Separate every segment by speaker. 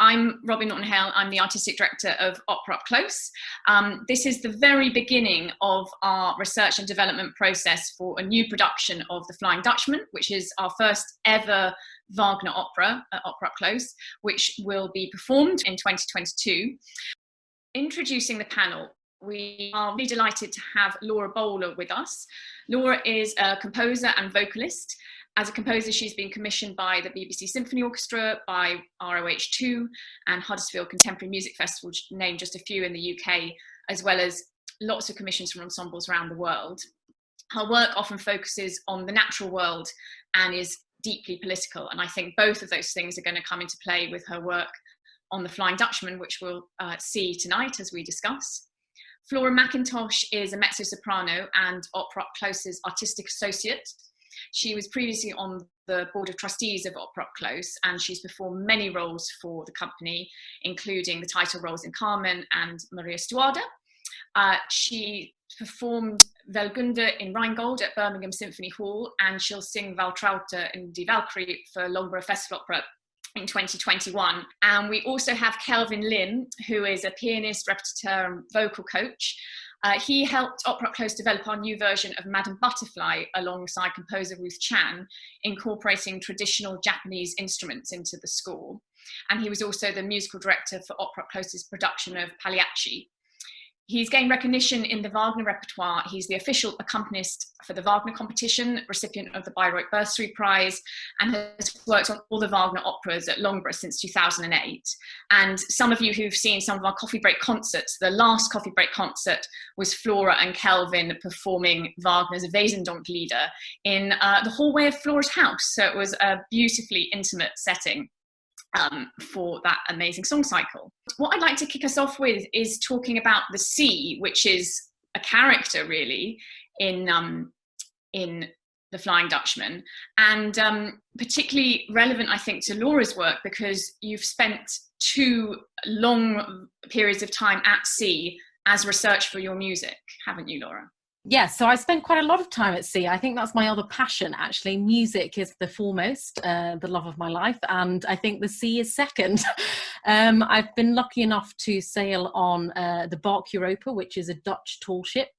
Speaker 1: I'm Robin Norton-Hale. I'm the Artistic Director of OperaUpClose. This is the very beginning of our research and development process for a new production of The Flying Dutchman, which is our first ever Wagner opera at OperaUpClose, which will be performed in 2022. Introducing the panel, we are really delighted to have Laura Bowler with us. Laura is a composer and vocalist. As a composer, she's been commissioned by the BBC Symphony Orchestra, by ROH2 and Huddersfield Contemporary Music Festival, to name just a few in the UK, as well as lots of commissions from ensembles around the world. Her work often focuses on the natural world and is deeply political, and I think both of those things are going to come into play with her work on The Flying Dutchman, which we'll see tonight as we discuss. Flora McIntosh is a mezzo-soprano and OperaUpClose's artistic associate. She was previously on the board of trustees of OperaUpClose, and she's performed many roles for the company, including the title roles in Carmen and Maria Stuarda. She performed Welgunde in Rheingold at Birmingham Symphony Hall, and she'll sing Waltraute in Die Valkyrie for Loughborough Festival Opera in 2021. And we also have Kelvin Lim, who is a pianist, repetiteur and vocal coach. He helped OperaUpClose develop our new version of Madame Butterfly alongside composer Ruth Chan, incorporating traditional Japanese instruments into the score. And he was also the musical director for OperaUpClose's production of Pagliacci. He's gained recognition in the Wagner repertoire. He's the official accompanist for the Wagner competition, recipient of the Bayreuth Bursary Prize, and has worked on all the Wagner operas at Loughborough since 2008. And some of you who've seen some of our coffee break concerts, the last coffee break concert was Flora and Kelvin performing Wagner's Wesendonck-Lieder in the hallway of Flora's house. So it was a beautifully intimate setting for that amazing song cycle. What I'd like to kick us off with is talking about the sea, which is a character really in The Flying Dutchman, and particularly relevant, I think, to Laura's work, because you've spent 2 long periods of time at sea as research for your music, haven't you, Laura?
Speaker 2: Yes, so I spent quite a lot of time at sea. I think that's my other passion, actually. Music is the foremost, the love of my life, and I think the sea is second. I've been lucky enough to sail on the Bark Europa, which is a Dutch tall ship,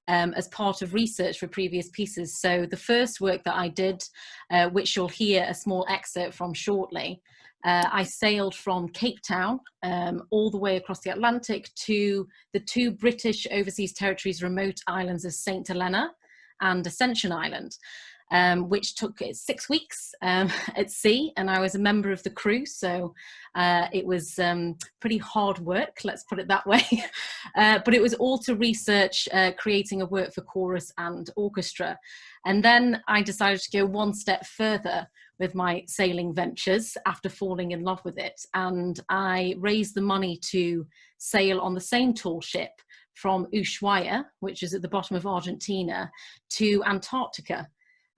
Speaker 2: as part of research for previous pieces. So the first work that I did, which you'll hear a small excerpt from shortly, I sailed from Cape Town all the way across the Atlantic to the 2 British overseas territories remote islands of St. Helena and Ascension Island, which took 6 weeks at sea, and I was a member of the crew, so it was pretty hard work, let's put it that way. But it was all to research creating a work for chorus and orchestra. And then I decided to go one step further with my sailing ventures after falling in love with it. And I raised the money to sail on the same tall ship from Ushuaia, which is at the bottom of Argentina, to Antarctica.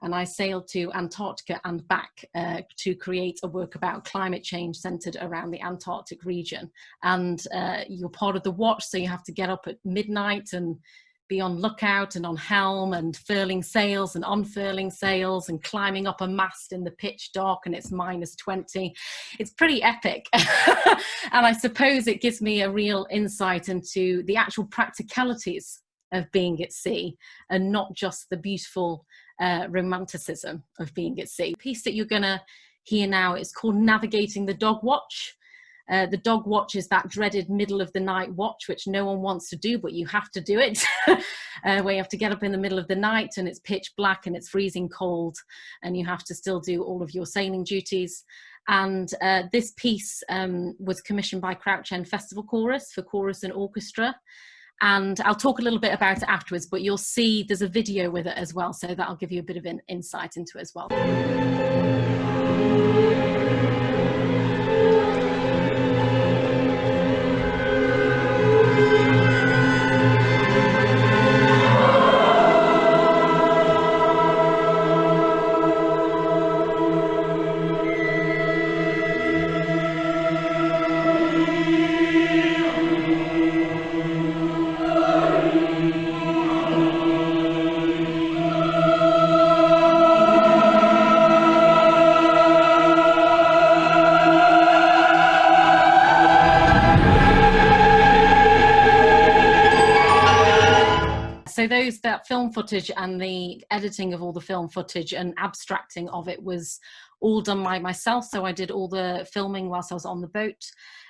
Speaker 2: And I sailed to Antarctica and back to create a work about climate change centered around the Antarctic region. And you're part of the watch, so you have to get up at midnight and be on lookout and on helm and furling sails and unfurling sails and climbing up a mast in the pitch dark and it's -20. It's pretty epic. And I suppose it gives me a real insight into the actual practicalities of being at sea and not just the beautiful romanticism of being at sea. The piece that you're going to hear now is called Navigating the Dog Watch. The dog watch is that dreaded middle of the night watch, which no one wants to do, but you have to do it, where you have to get up in the middle of the night and it's pitch black and it's freezing cold and you have to still do all of your sailing duties. And this piece was commissioned by Crouch End Festival Chorus for chorus and orchestra. And I'll talk a little bit about it afterwards, but you'll see there's a video with it as well, so that'll give you a bit of an insight into it as well. so that film footage and the editing of all the film footage and abstracting of it was all done by myself. So I did all the filming whilst I was on the boat.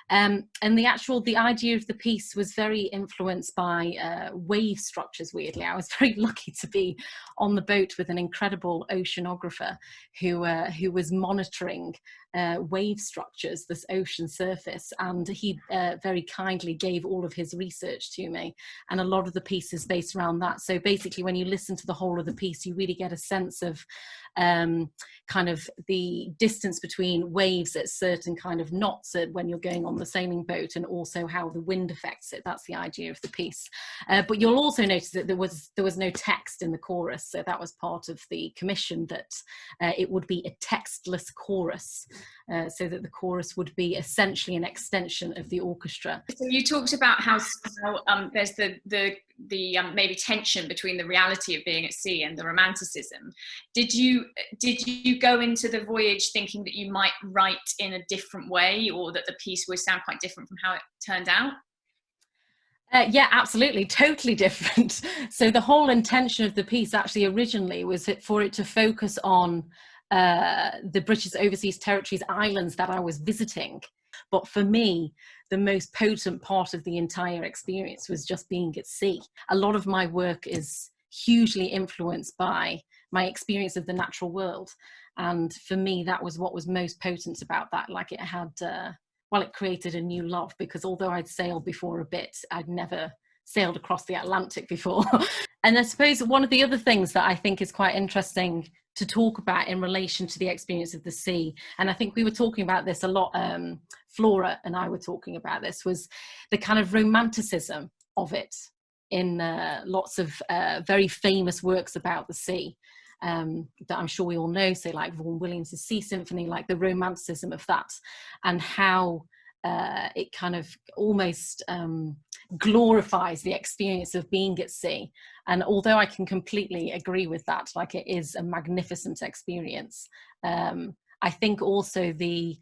Speaker 2: And the idea of the piece was very influenced by wave structures, weirdly. I was very lucky to be on the boat with an incredible oceanographer who was monitoring wave structures, this ocean surface, and he very kindly gave all of his research to me, and a lot of the piece is based around that. So basically, when you listen to the whole of the piece, you really get a sense of kind of the distance between waves at certain kind of knots when you're going on the sailing boat, and also how the wind affects it. That's the idea of the piece. But you'll also notice that there was no text in the chorus, so that was part of the commission, that it would be a textless chorus, so that the chorus would be essentially an extension of the orchestra.
Speaker 1: So you talked about how there's the maybe tension between the reality of being at sea and the romanticism. Did you go into the voyage thinking that you might write in a different way, or that the piece would sound quite different from how it turned out?
Speaker 2: Yeah, absolutely, totally different. So the whole intention of the piece actually originally was for it to focus on the British Overseas Territories islands that I was visiting. But for me, the most potent part of the entire experience was just being at sea. A lot of my work is hugely influenced by my experience of the natural world. And for me, that was what was most potent about that. Like, it had, it created a new love, because although I'd sailed before a bit, I'd never sailed across the Atlantic before. And I suppose one of the other things that I think is quite interesting to talk about in relation to the experience of the sea, and I think we were talking about this a lot, Flora and I were talking about this, was the kind of romanticism of it in lots of very famous works about the sea that I'm sure we all know, say like Vaughan Williams' Sea Symphony, like the romanticism of that, and how it kind of almost glorifies the experience of being at sea. And although I can completely agree with that, like, it is a magnificent experience, I think also the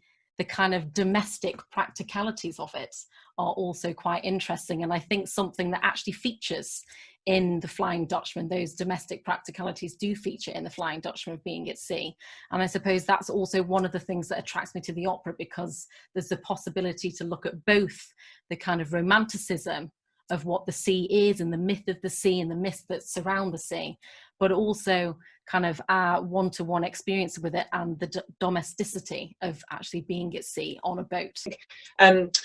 Speaker 2: kind of domestic practicalities of it are also quite interesting. And I think something that actually features in the Flying Dutchman, those domestic practicalities do feature in the Flying Dutchman of being at sea. And I suppose that's also one of the things that attracts me to the opera, because there's the possibility to look at both the kind of romanticism of what the sea is and the myth of the sea and the myths that surround the sea, but also kind of our one-to-one experience with it and the domesticity of actually being at sea on a boat.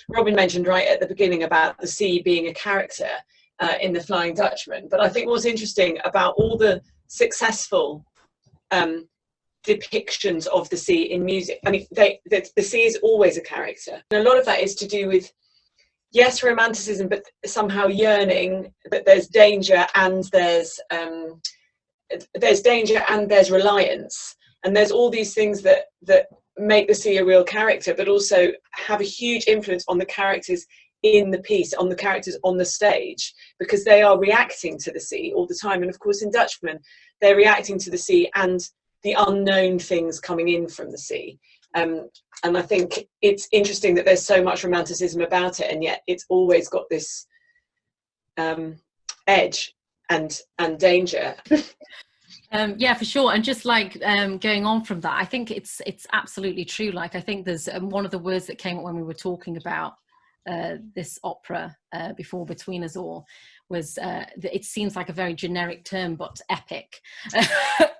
Speaker 3: Robin mentioned right at the beginning about the sea being a character in the Flying Dutchman, but I think what's interesting about all the successful depictions of the sea in music, I mean, the sea is always a character, and a lot of that is to do with, yes, romanticism, but somehow yearning, that there's danger and there's danger and there's reliance, and there's all these things that make the sea a real character, but also have a huge influence on the characters in the piece, on the characters on the stage, because they are reacting to the sea all the time. And of course in Dutchman, they're reacting to the sea and the unknown things coming in from the sea. And I think it's interesting that there's so much romanticism about it, and yet it's always got this edge and danger.
Speaker 2: Yeah, for sure. And just like going on from that, I think it's absolutely true. Like, I think there's one of the words that came up when we were talking about this opera before, Between Us All, was that it seems like a very generic term, but epic.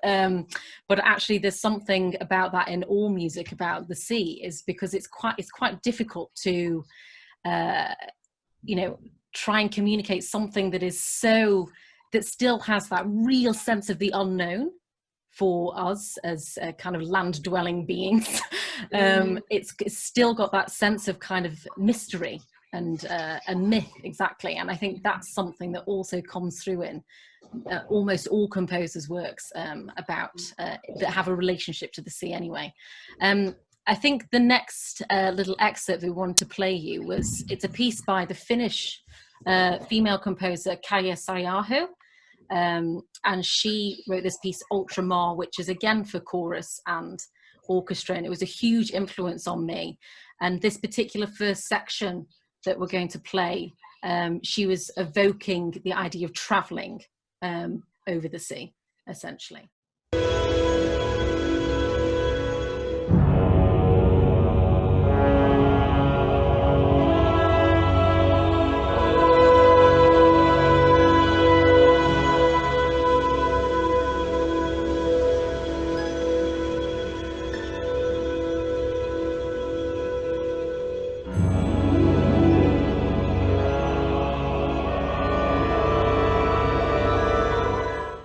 Speaker 2: But actually there's something about that in all music about the sea, is because it's quite difficult to try and communicate something that still has that real sense of the unknown for us as kind of land-dwelling beings. It's still got that sense of kind of mystery and myth, exactly. And I think that's something that also comes through in almost all composers' works about that have a relationship to the sea anyway. I think the next little excerpt we wanted to play you it's a piece by the Finnish female composer Kaija Saariaho. And she wrote this piece Ultramar, which is again for chorus and orchestra, and it was a huge influence on me. And this particular first section that we're going to play, she was evoking the idea of traveling over the sea, essentially.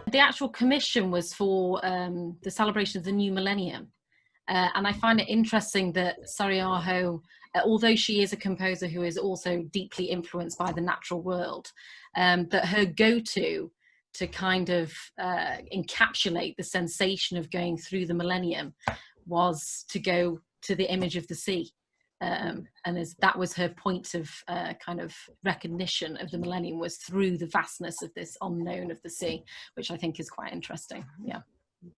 Speaker 2: The actual commission was for the celebration of the new millennium. And I find it interesting that Sari Aho, although she is a composer who is also deeply influenced by the natural world, that her go-to to kind of encapsulate the sensation of going through the millennium was to go to the image of the sea. And that was her point of kind of recognition of the millennium, was through the vastness of this unknown of the sea, which I think is quite interesting. Yeah.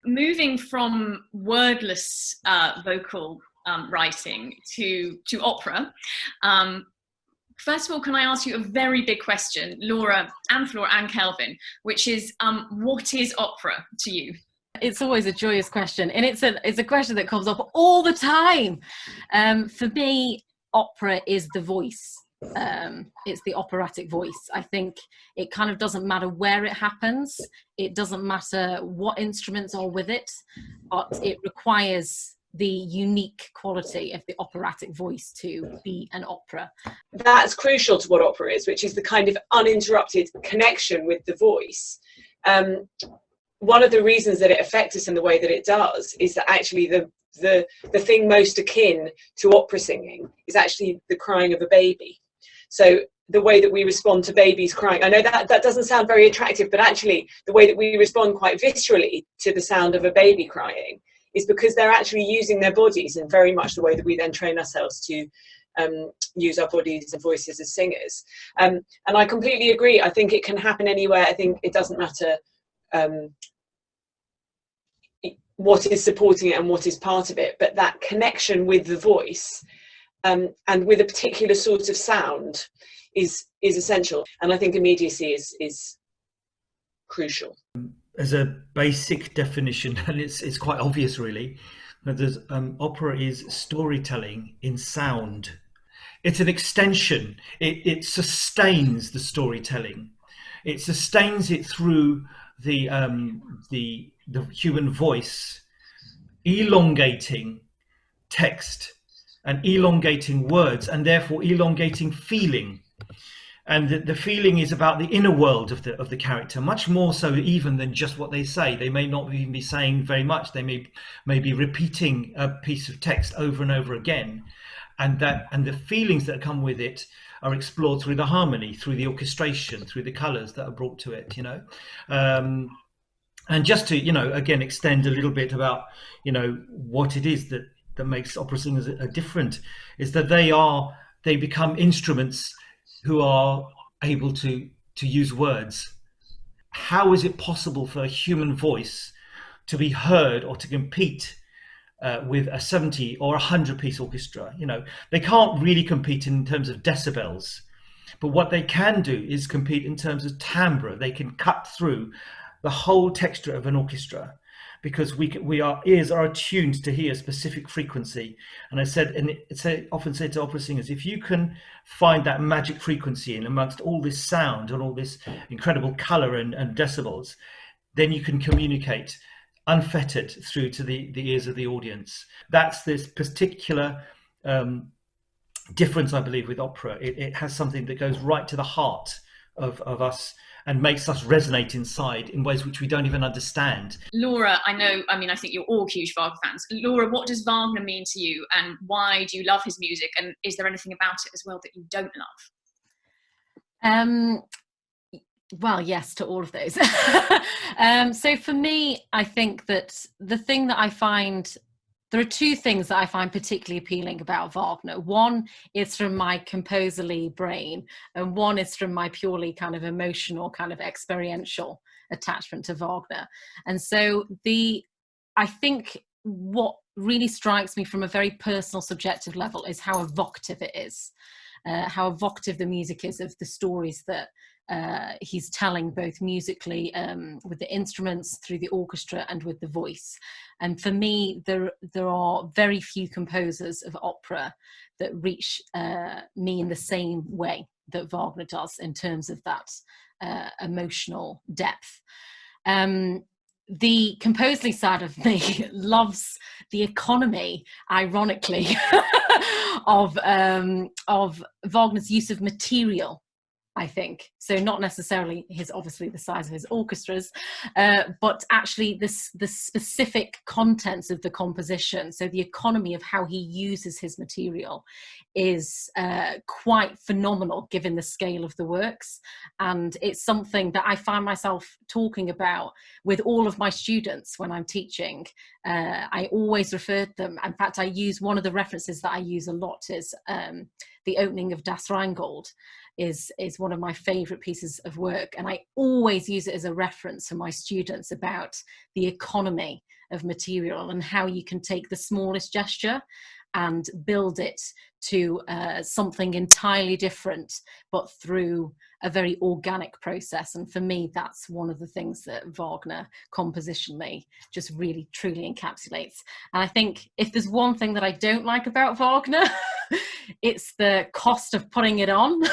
Speaker 1: Moving from wordless vocal writing to opera, first of all, can I ask you a very big question, Laura and Flora and Kelvin, which is, what is opera to you?
Speaker 2: It's always a joyous question, and it's a question that comes up all the time. For me, opera is the voice. It's the operatic voice. I think it kind of doesn't matter where it happens. It doesn't matter what instruments are with it, but it requires the unique quality of the operatic voice to be an opera.
Speaker 3: That's crucial to what opera is, which is the kind of uninterrupted connection with the voice. One of the reasons that it affects us in the way that it does is that actually the thing most akin to opera singing is actually the crying of a baby. So the way that we respond to babies crying, I know that doesn't sound very attractive, but actually the way that we respond quite viscerally to the sound of a baby crying is because they're actually using their bodies in very much the way that we then train ourselves to use our bodies and voices as singers. And I completely agree. I think it can happen anywhere. I think it doesn't matter what is supporting it and what is part of it, but that connection with the voice and with a particular sort of sound is essential, and I think immediacy is crucial.
Speaker 4: As a basic definition, and it's quite obvious really, that there's opera is storytelling in sound. It's an extension. It sustains the storytelling. It sustains it through the human voice, elongating text and elongating words, and therefore elongating feeling. And the feeling is about the inner world of the character, much more so even than just what they say. They may not even be saying very much. They may be repeating a piece of text over and over again, and the feelings that come with it are explored through the harmony, through the orchestration, through the colours that are brought to it. And just to again extend a little bit about what it is that makes opera singers different, is that they become instruments who are able to use words. How is it possible for a human voice to be heard or to compete with a 70 or 100-piece orchestra? They can't really compete in terms of decibels, but what they can do is compete in terms of timbre. They can cut through the whole texture of an orchestra, because our ears are attuned to hear a specific frequency. And I often say to opera singers, if you can find that magic frequency in amongst all this sound and all this incredible color and decibels, then you can communicate unfettered through to the ears of the audience. That's this particular difference, I believe, with opera. It has something that goes right to the heart of us and makes us resonate inside in ways which we don't even understand.
Speaker 1: Laura, I think you're all huge Wagner fans. Laura, what does Wagner mean to you, and why do you love his music? And is there anything about it as well that you don't love?
Speaker 2: Well, yes, to all of those. So for me, I think that the thing that I find, there are two things that I find particularly appealing about Wagner. One is from my composerly brain, and one is from my purely kind of emotional, kind of experiential attachment to Wagner. And so I think what really strikes me from a very personal, subjective level is how evocative it is, how evocative the music is of the stories that he's telling both musically with the instruments, through the orchestra, and with the voice. And for me, there are very few composers of opera that reach me in the same way that Wagner does in terms of that emotional depth. The composedly side of me loves the economy, ironically, of Wagner's use of material, I think. So not necessarily obviously the size of his orchestras, but actually the specific contents of the composition. So the economy of how he uses his material is quite phenomenal given the scale of the works. And it's something that I find myself talking about with all of my students when I'm teaching. I always refer to them. In fact, I use one of the references that I use a lot is the opening of Das Rheingold. Is one of my favorite pieces of work, and I always use it as a reference for my students about the economy of material and how you can take the smallest gesture and build it to something entirely different, but through a very organic process. And for me, that's one of the things that Wagner compositionally just really truly encapsulates. And I think if there's one thing that I don't like about Wagner, it's the cost of putting it on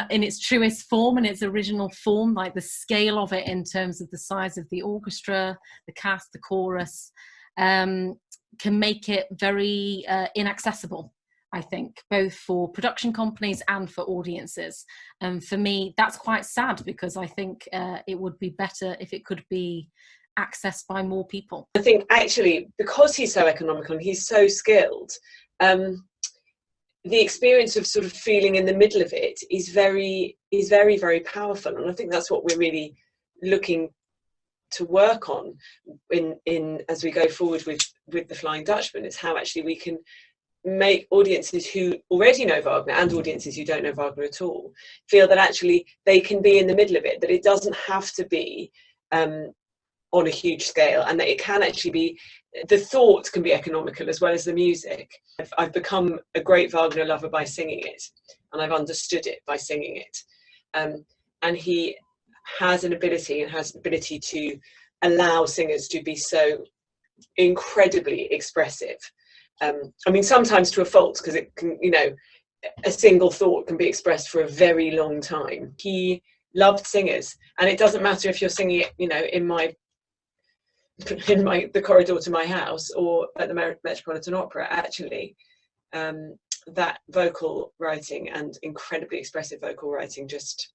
Speaker 2: in its truest form, in its original form, like the scale of it in terms of the size of the orchestra, the cast, the chorus, can make it very inaccessible, I think, both for production companies and for audiences. And for me, that's quite sad, because I think it would be better if it could be accessed by more people.
Speaker 3: I think actually, because he's so economical and he's so skilled, the experience of sort of feeling in the middle of it is very, very powerful. And I think that's what we're really looking to work on in as we go forward with the Flying Dutchman. It's how actually we can make audiences who already know Wagner and audiences who don't know Wagner at all feel that actually they can be in the middle of it, that it doesn't have to be on a huge scale, and that it can actually be, the thought can be economical as well as the music. I've become a great Wagner lover by singing it, and I've understood it by singing it. And he has an ability to allow singers to be so incredibly expressive. I mean, sometimes to a fault, because it can, you know, a single thought can be expressed for a very long time. He loved singers, and it doesn't matter if you're singing it, you know, in the corridor to my house or at the Metropolitan Opera. Actually, that vocal writing and incredibly expressive vocal writing just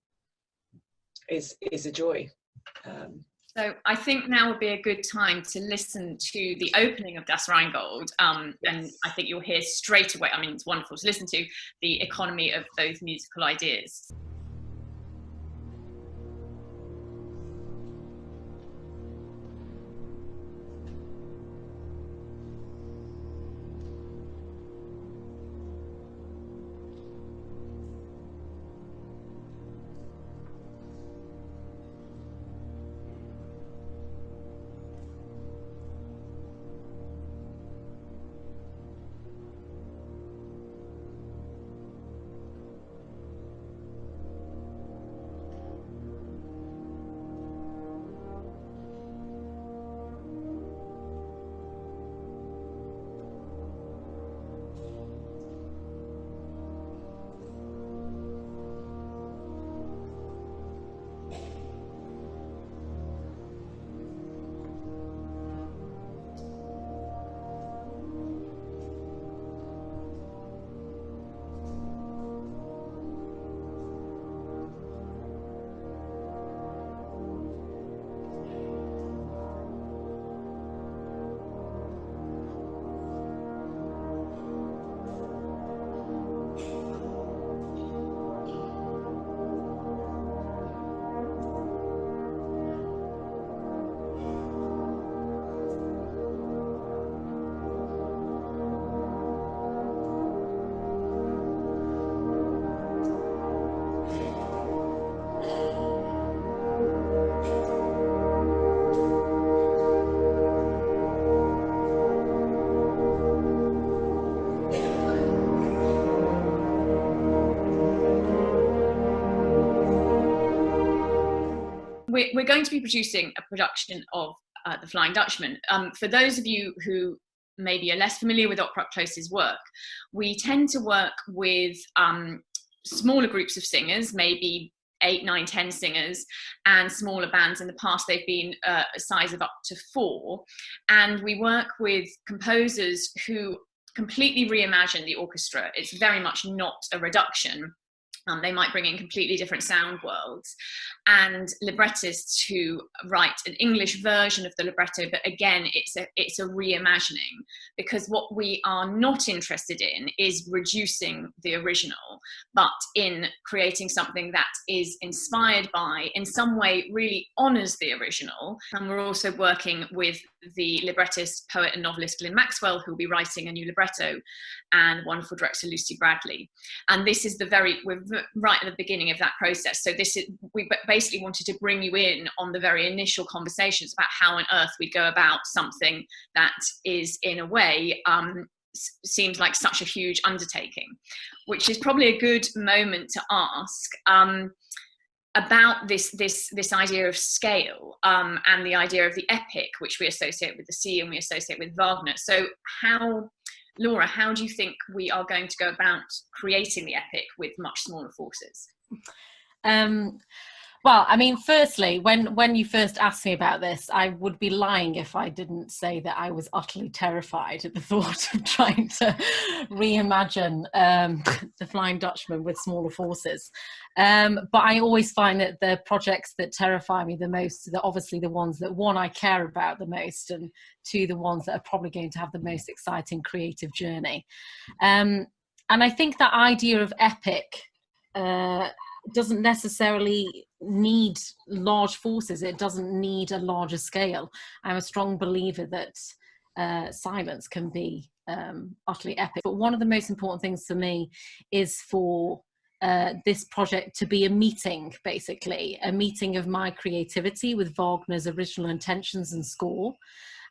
Speaker 3: is a joy.
Speaker 1: So I think now would be a good time to listen to the opening of Das Rheingold,
Speaker 3: Yes.
Speaker 1: and I think you'll hear straight away, I mean, it's wonderful to listen to, the economy of those musical ideas. we're going to be producing a production of The Flying Dutchman. For those of you who maybe are less familiar with OperaUpClose's work, we tend to work with smaller groups of singers, maybe 8, 9, 10 singers, and smaller bands. In the past, they've been a size of up to 4. And we work with composers who completely reimagine the orchestra. It's very much not a reduction. They might bring in completely different sound worlds, and librettists who write an English version of the libretto, but again, it's a reimagining, because what we are not interested in is reducing the original, but in creating something that is inspired by, in some way, really honours the original. And we're also working with the librettist, poet and novelist Lynn Maxwell, who will be writing a new libretto, and wonderful director Lucy Bradley. And this is we're right at the beginning of that process. So we basically wanted to bring you in on the very initial conversations about how on earth we go about something that is, in a way, seems like such a huge undertaking, which is probably a good moment to ask about this idea of scale, and the idea of the epic, which we associate with the sea and we associate with Wagner. So Laura, how do you think we are going to go about creating the epic with much smaller forces?
Speaker 2: Well, I mean, firstly, when you first asked me about this, I would be lying if I didn't say that I was utterly terrified at the thought of trying to reimagine The Flying Dutchman with smaller forces. But I always find that the projects that terrify me the most are obviously the ones that, one, I care about the most, and two, the ones that are probably going to have the most exciting creative journey. And I think that idea of epic doesn't necessarily need large forces. It doesn't need a larger scale. I'm a strong believer that silence can be utterly epic. But one of the most important things for me is for this project to be a meeting, basically, a meeting of my creativity with Wagner's original intentions and score,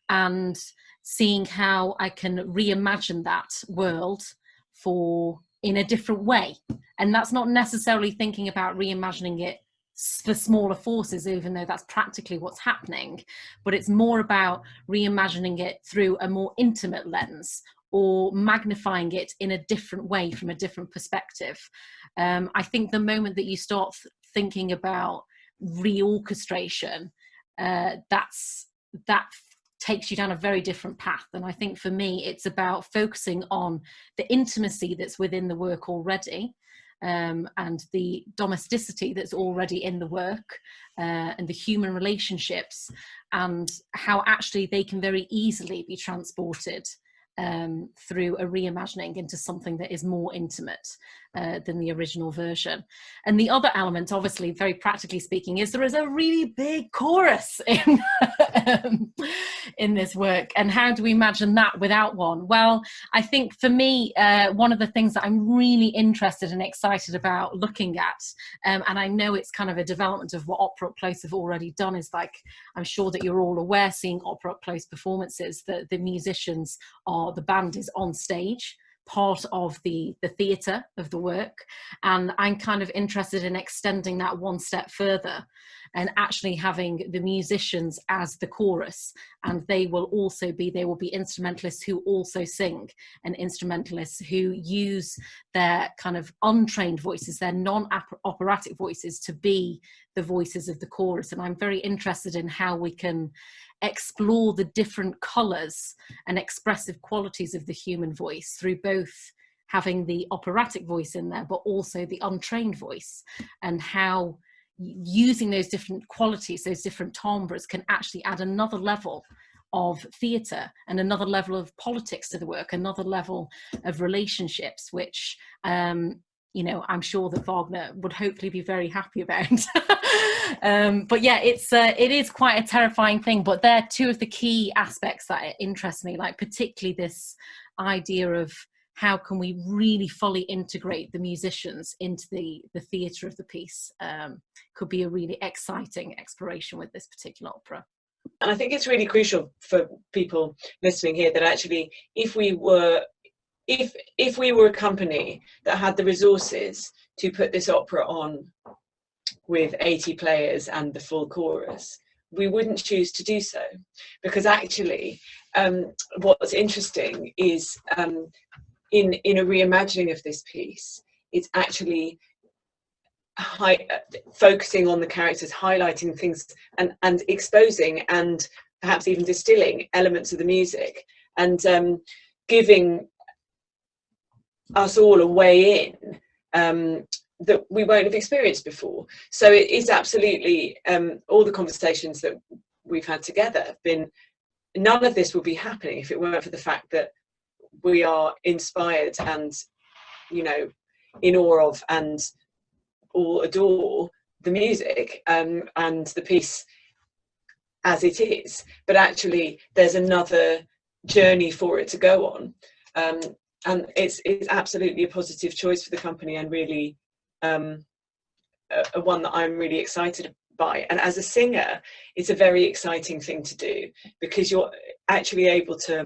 Speaker 2: and seeing how I can reimagine that world in a different way. And that's not necessarily thinking about reimagining it for smaller forces, even though that's practically what's happening, but it's more about reimagining it through a more intimate lens, or magnifying it in a different way from a different perspective. I think the moment that you start thinking about reorchestration, that takes you down a very different path. And I think for me, it's about focusing on the intimacy that's within the work already, and the domesticity that's already in the work, and the human relationships, and how actually they can very easily be transported through a reimagining into something that is more intimate than the original version. And the other element, obviously, very practically speaking, is there is a really big chorus in this work. And how do we imagine that without one? Well, I think for me, one of the things that I'm really interested and excited about looking at, and I know it's kind of a development of what OperaUpClose have already done, is, like, I'm sure that you're all aware, seeing OperaUpClose performances, that the musicians the band is on stage, part of the theatre of the work. And I'm kind of interested in extending that one step further and actually having the musicians as the chorus, and they will be instrumentalists who also sing, and instrumentalists who use their kind of untrained voices, their non-operatic voices, to be the voices of the chorus. And I'm very interested in how we can explore the different colours and expressive qualities of the human voice through both having the operatic voice in there, but also the untrained voice, and how using those different qualities, those different timbres, can actually add another level of theatre and another level of politics to the work, another level of relationships, which I'm sure that Wagner would hopefully be very happy about. But yeah, it is quite a terrifying thing, but they're two of the key aspects that interest me, like particularly this idea of how can we really fully integrate the musicians into the theatre of the piece. Could be a really exciting exploration with this particular opera.
Speaker 3: And I think it's really crucial for people listening here that actually, if we were a company that had the resources to put this opera on with 80 players and the full chorus, we wouldn't choose to do so, because actually what's interesting is in a reimagining of this piece, it's actually focusing on the characters, highlighting things and exposing and perhaps even distilling elements of the music, and giving us all a way in that we won't have experienced before. So it is absolutely, all the conversations that we've had together have been, none of this would be happening if it weren't for the fact that we are inspired and, you know, in awe of and all adore the music and the piece as it is, but actually there's another journey for it to go on, and it's absolutely a positive choice for the company, and really a one that I'm really excited by. And as a singer, it's a very exciting thing to do, because you're actually able to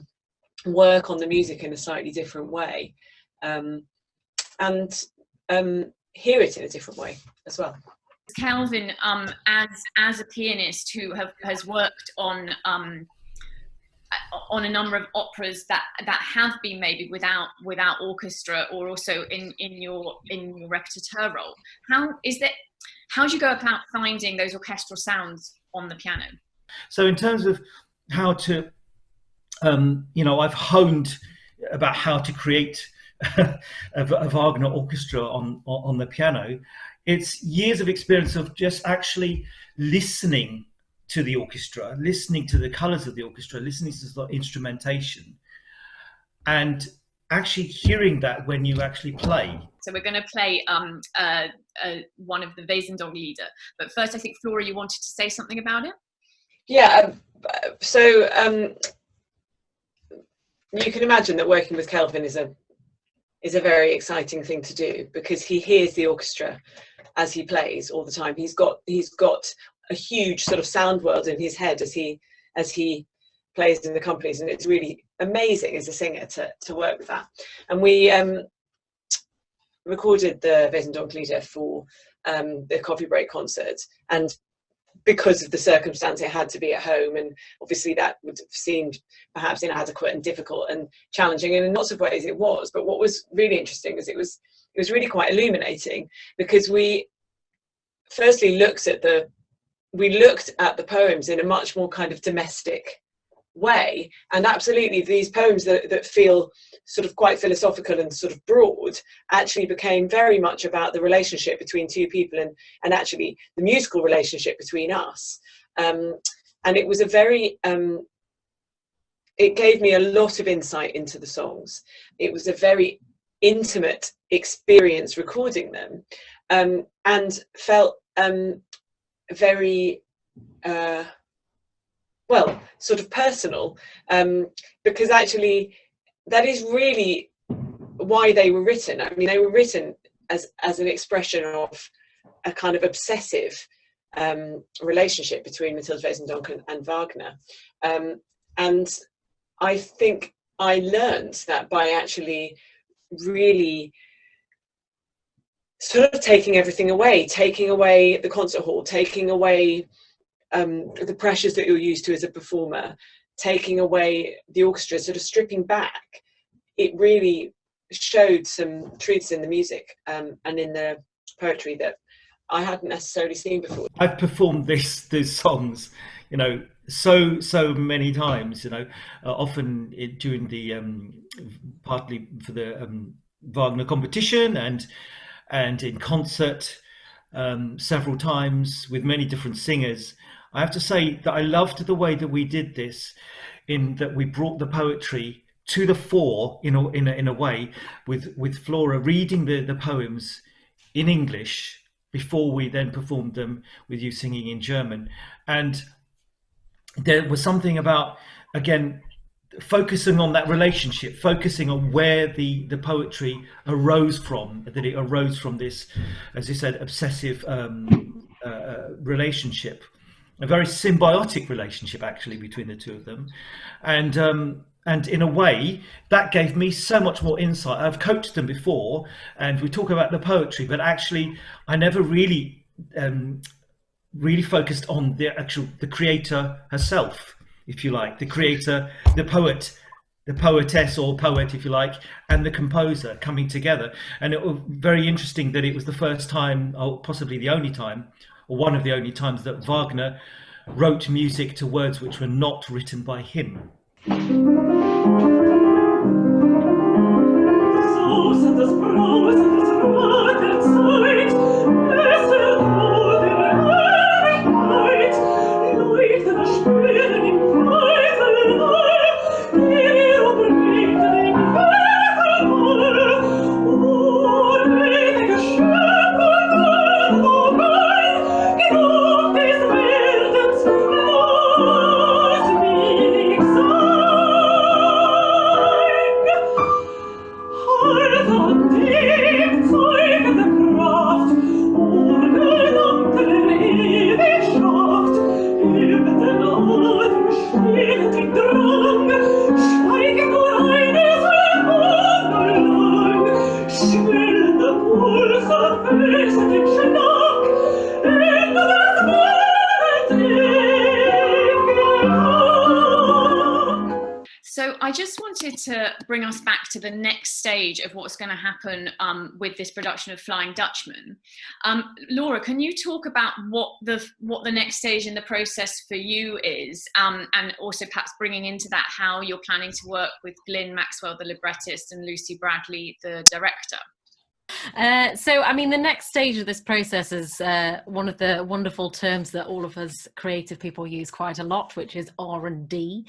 Speaker 3: work on the music in a slightly different way, and hear it in a different way as well.
Speaker 1: Kelvin, as a pianist who has worked on a number of operas that have been maybe without orchestra, or also in your repertoire role, how do you go about finding those orchestral sounds on the piano?
Speaker 4: So in terms of how to, I've honed about how to create a Wagner orchestra on the piano. It's years of experience of just actually listening to the orchestra, listening to the colours of the orchestra, listening to the instrumentation, and actually hearing that when you actually play.
Speaker 1: So we're going to play one of the Wesendonck-Lieder, but first I think, Flora, you wanted to say something about it?
Speaker 3: Yeah, so you can imagine that working with Kelvin is a very exciting thing to do, because he hears the orchestra as he plays all the time. He's got a huge sort of sound world in his head as he plays in the companies, and it's really amazing as a singer to work with that. And we recorded the Wesendonck-Lieder for the coffee break concert, and because of the circumstance, it had to be at home, and obviously that would have seemed perhaps inadequate and difficult and challenging, and in lots of ways it was. But what was really interesting is it was really quite illuminating, because we firstly looked at the poems in a much more kind of domestic way, and absolutely these poems that feel sort of quite philosophical and sort of broad actually became very much about the relationship between two people, and actually the musical relationship between us, and it was a very it gave me a lot of insight into the songs. It was a very intimate experience recording them, and felt very well, sort of personal, because actually that is really why they were written. I mean, they were written as an expression of a kind of obsessive relationship between Mathilde Wesendonck and Wagner, and I think I learned that by actually really sort of taking everything away, taking away the concert hall, taking away the pressures that you're used to as a performer, taking away the orchestra, sort of stripping back. It really showed some truths in the music and in the poetry that I hadn't necessarily seen before.
Speaker 4: I've performed these songs, so many times, often during the partly for the Wagner competition and in concert several times with many different singers. I have to say that I loved the way that we did this, in that we brought the poetry to the fore in a way, with Flora reading the poems in English before we then performed them with you singing in German. And there was something about, again, focusing on that relationship, focusing on where the poetry arose from, that it arose from this, as you said, obsessive relationship, a very symbiotic relationship actually between the two of them, and in a way that gave me so much more insight. I've coached them before and we talk about the poetry, but actually I never really really focused on the creator herself, if you like, the creator, the poet, the poetess or poet, if you like, and the composer coming together. And it was very interesting that it was the first time, or possibly the only time, or one of the only times, that Wagner wrote music to words which were not written by him.
Speaker 1: So I just wanted to bring us back to the next stage of what's going to happen with this production of Flying Dutchman. Laura, can you talk about what the next stage in the process for you is, and also perhaps bringing into that how you're planning to work with Glyn Maxwell, the librettist, and Lucy Bradley, the director?
Speaker 2: So, I mean, the next stage of this process is one of the wonderful terms that all of us creative people use quite a lot, which is R&D,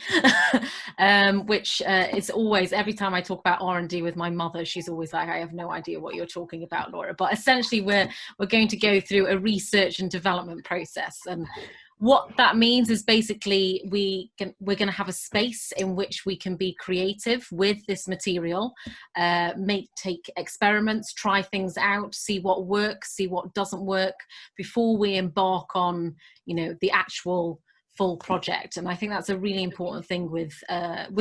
Speaker 2: which is always, every time I talk about R&D with my mother, she's always like, I have no idea what you're talking about, Laura. But essentially, we're going to go through a research and development process. And what that means is basically we're going to have a space in which we can be creative with this material, take experiments, try things out, see what works, see what doesn't work before we embark on, the actual full project. And I think that's a really important thing with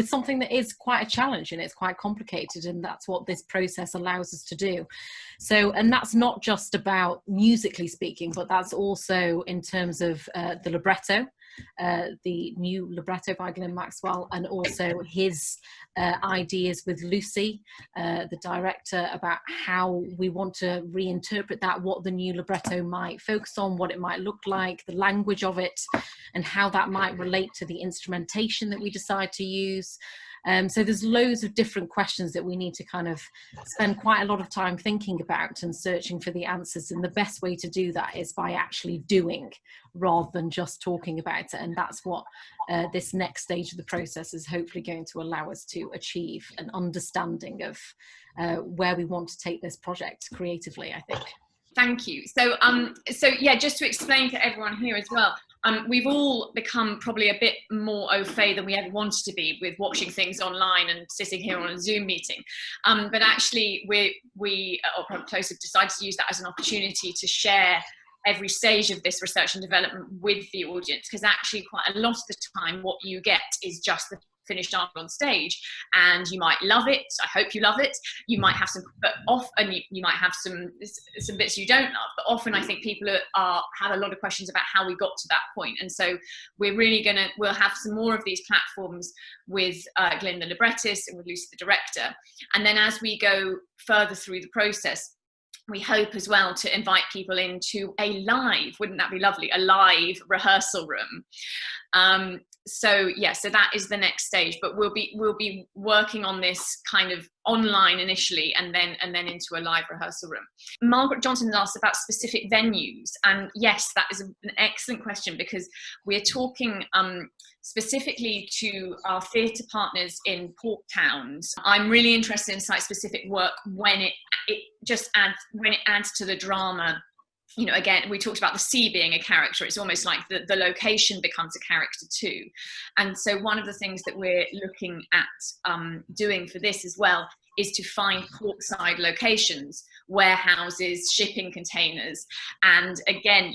Speaker 2: something that is quite a challenge, and it's quite complicated, and that's what this process allows us to do. So, and that's not just about musically speaking, but that's also in terms of the libretto, the new libretto by Glyn Maxwell, and also his ideas with Lucy, the director, about how we want to reinterpret that, what the new libretto might focus on, what it might look like, the language of it, and how that might relate to the instrumentation that we decide to use. So there's loads of different questions that we need to kind of spend quite a lot of time thinking about and searching for the answers. And the best way to do that is by actually doing rather than just talking about it. And that's what this next stage of the process is hopefully going to allow us to achieve, an understanding of where we want to take this project creatively, I think.
Speaker 1: Thank you. So, yeah, just to explain to everyone here as well, we've all become probably a bit more au fait than we ever wanted to be with watching things online and sitting here on a Zoom meeting. But actually, we at OperaUpClose have decided to use that as an opportunity to share every stage of this research and development with the audience, because actually quite a lot of the time what you get is just the finished art on stage, and you might love it. I hope you love it. You might have some, but often you might have some bits you don't love. But often I think people have a lot of questions about how we got to that point. And so we'll have some more of these platforms with Glyn the librettist and with Lucy the director. And then as we go further through the process, we hope as well to invite people into a live, wouldn't that be lovely, a live rehearsal room. So that is the next stage, but we'll be working on this kind of online initially, and then into a live rehearsal room. Margaret Johnson has asked about specific venues, and yes, that is an excellent question, because we're talking specifically to our theatre partners in port towns. I'm really interested in site-specific work when it adds to the drama. Again, we talked about the sea being a character. It's almost like the location becomes a character too. And so one of the things that we're looking at doing for this as well is to find portside locations, warehouses, shipping containers. And again,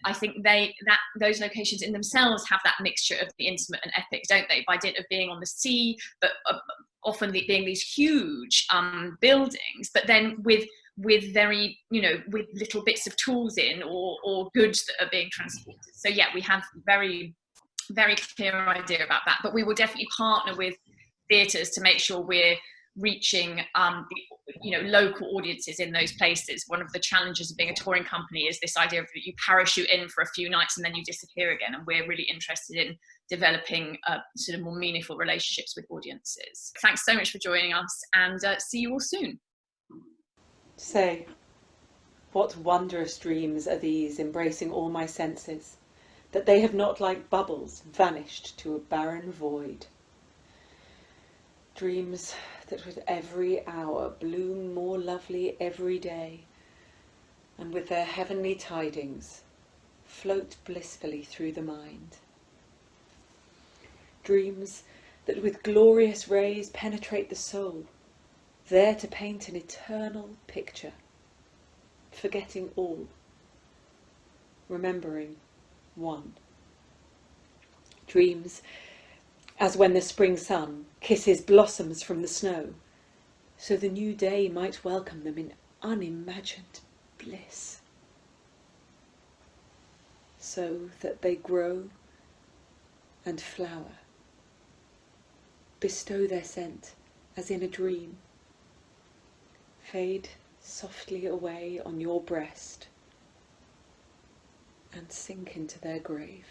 Speaker 1: I think those locations in themselves have that mixture of the intimate and epic, don't they? By dint of being on the sea, but often being these huge buildings, but then with with very, with little bits of tools in, or goods that are being transported. So yeah, we have very, very clear idea about that, but we will definitely partner with theatres to make sure we're reaching local audiences in those places. One of the challenges of being a touring company is this idea of that you parachute in for a few nights and then you disappear again, and we're really interested in developing sort of more meaningful relationships with audiences. Thanks so much for joining us, and see you all soon.
Speaker 5: Say, what wondrous dreams are these, embracing all my senses, that they have not like bubbles vanished to a barren void. Dreams that with every hour bloom more lovely every day, and with their heavenly tidings float blissfully through the mind. Dreams that with glorious rays penetrate the soul, there to paint an eternal picture, forgetting all, remembering one. Dreams as when the spring sun kisses blossoms from the snow, so the new day might welcome them in unimagined bliss, so that they grow and flower, bestow their scent as in a dream, fade softly away on your breast, and sink into their grave.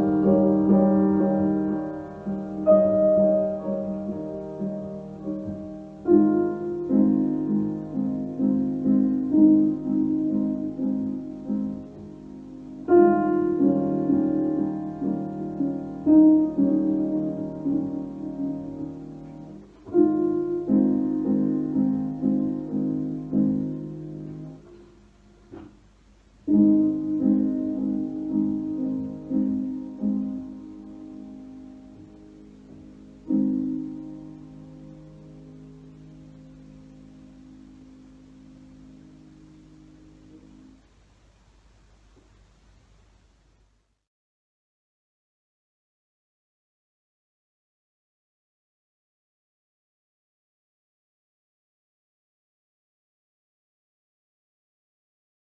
Speaker 3: you.